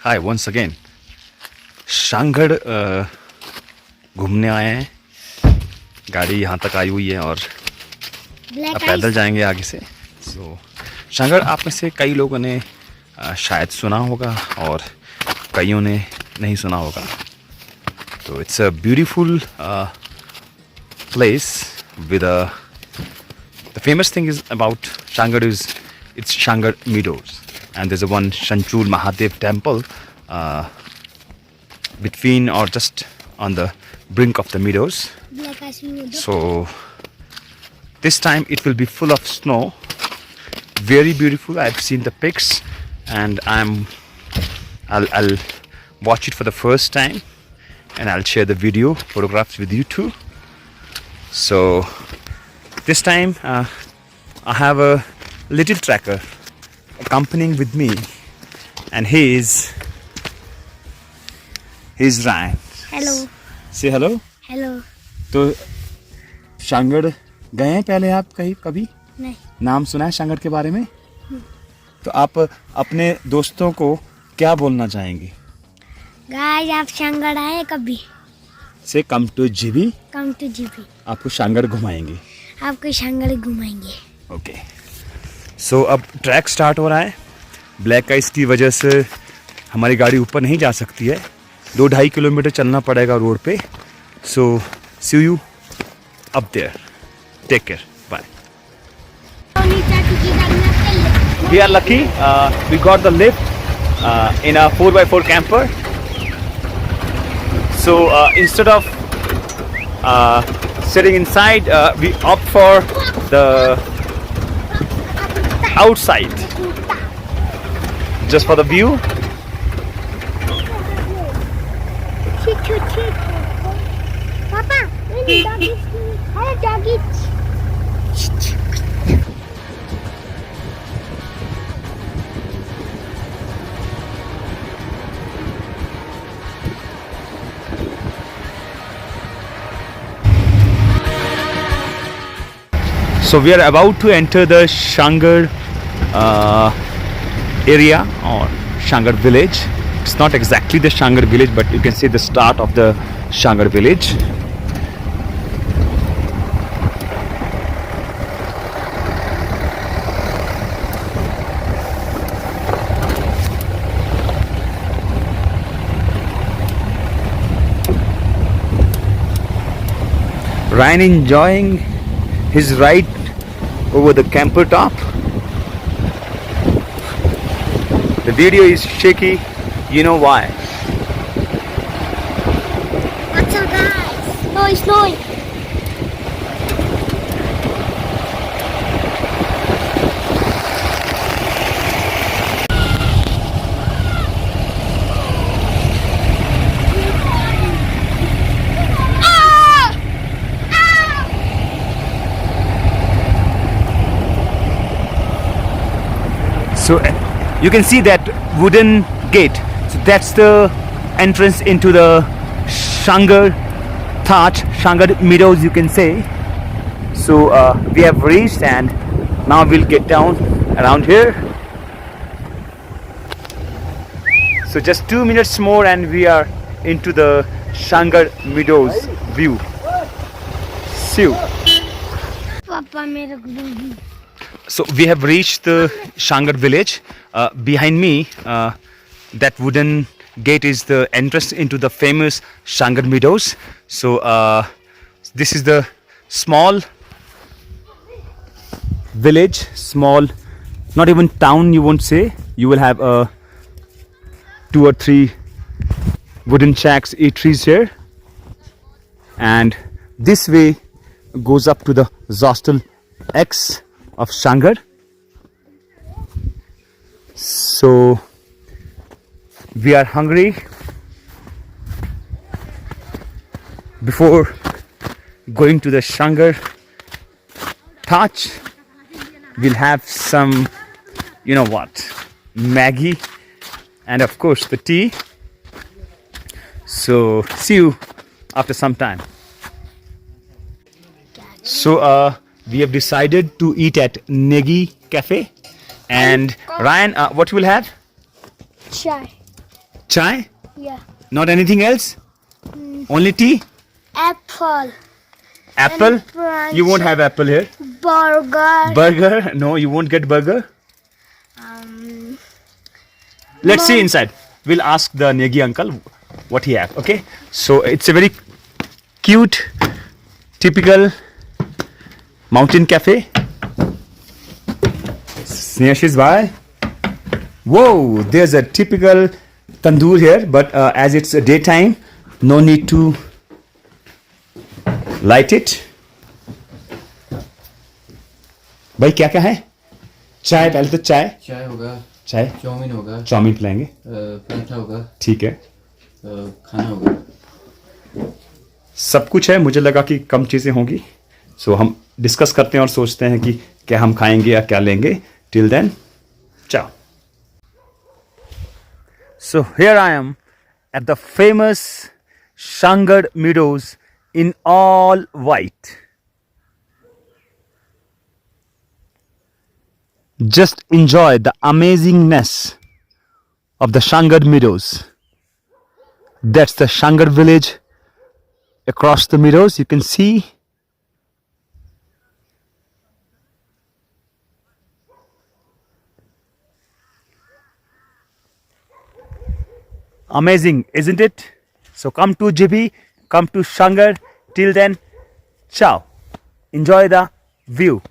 हाय once again. Shangarh घूमने आए हैं। गाड़ी यहाँ तक आई हुई है और अब पैदल जाएंगे आगे से। सो शांगड़ आप में से कई लोगों ने शायद सुना होगा और कईयों ने नहीं सुना होगा। तो it's a beautiful place with the famous thing is about Shangad is it's Shangad Meadows, and there's a one Shanchul Mahadev temple between or just on the brink of the meadows. So this time it will be full of snow, very beautiful. I've seen the pics and I'll watch it for the first time and I'll share the video photographs with you too. So this time I have a little tracker accompanying with me, and he's Ryan. Hello Say hello. Hello. तो शांगड़ गए हैं पहले आप कभी नहीं। नाम सुना है शांगड़ के बारे में? तो आप अपने दोस्तों को क्या बोलना चाहेंगे? गाइस आप शांगड़ आए कभी? से come two GB. Come two GB. आपको शांगड़ घुमाएंगे। आपको शांगड़ घुमाएंगे। ओके। सो अब ट्रैक स्टार्ट हो रहा है। ब्लैक आइस की वजह से हमारी गाड़ी ऊपर नहीं जा सकती है। 2-2.5 किलोमीटर चलना पड़ेगा रोड पे। So see you up there. Take care. Bye. We are lucky. We got the lift in a 4x4 camper. So instead of sitting inside, we opt for the outside, just for the view. Papa, doggy. So we are about to enter the Shangad area or Shangad village. It's not exactly the Shangad village, but you can see the start of the Shangad village. Ryan enjoying his ride over the camper top. The video is shaky, you know why. What's up guys? Snowy. So you can see that wooden gate. So that's the entrance into the Shangad Thatch, Shangad Meadows you can say. So we have reached and now we'll get down around here. So just 2 minutes more and we are into the Shangad Meadows view. See you. Papa मेरे को So we have reached the Shangad village. Behind me, that wooden gate is the entrance into the famous Shangad Meadows. So this is the small village, small, not even town you won't say. You will have 2 or 3 wooden shacks, eateries here. And this way goes up to the Zostel X of Shangad. So we are hungry. Before going to the Shangad Thatch, we'll have some, you know what, Maggie and of course the tea. So see you after some time. So we have decided to eat at Negi Cafe. And Ryan, what you will have? Chai. Chai? Yeah. Not anything else? Only tea? Apple. Apple? French. You won't have apple here. Burger. Burger? No, you won't get burger. Um, Let's see inside. We'll ask the Negi uncle what he have. Okay. So it's a very cute, typical mountain cafe. Snehashish bhai. Whoa, there's a typical tandoor here, but as it's a daytime, no need to light it. भाई क्या क्या है? चाय, पहले तो चाय चाय होगा, चाय चाउमीन होगा, चाउमीन पिलाएंगे, पराठा होगा, ठीक है. खाना होगा. सब कुछ है. मुझे लगा कि कम चीज़ें होंगी, सो हम डिस्कस करते हैं और सोचते हैं कि क्या हम खाएंगे या क्या लेंगे. टिल देन चाओ. So here I am at the famous Shangad Meadows in all white. Just enjoy the amazingness of the Shangad Meadows. That's the Shangad village. Across the meadows you can see amazing, isn't it? So come to JB, come to Shangad. Till then, ciao. Enjoy the view.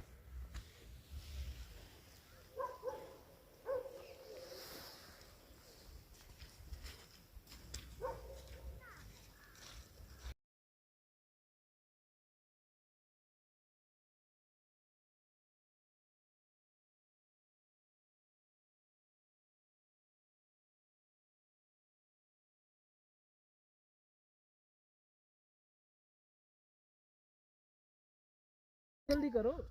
जल्दी करो.